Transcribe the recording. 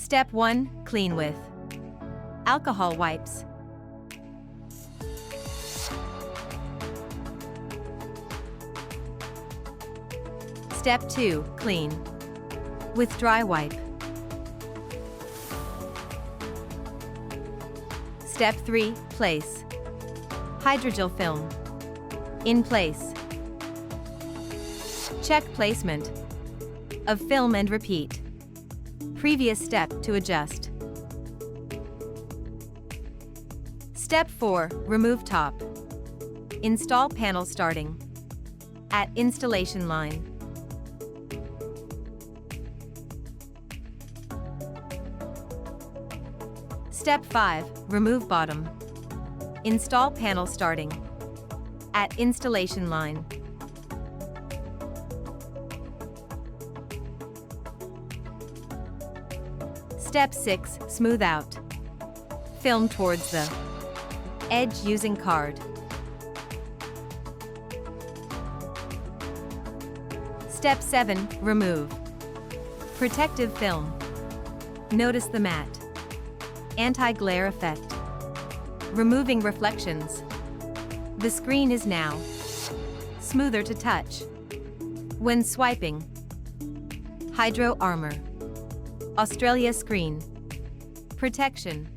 Step 1. Clean with alcohol wipes. Step 2. Clean with dry wipe. Step 3. Place hydrogel film in place. Check placement of film and repeat previous step to adjust. Step 4. Remove top. Install panel starting at installation line. Step 5. Remove bottom. Install panel starting at installation line. Step 6. Smooth out film towards the edge using card. Step 7. Remove protective film. Notice the matte anti-glare effect, removing reflections. The screen is now smoother to touch when swiping. Hydro Armour Australia screen protection.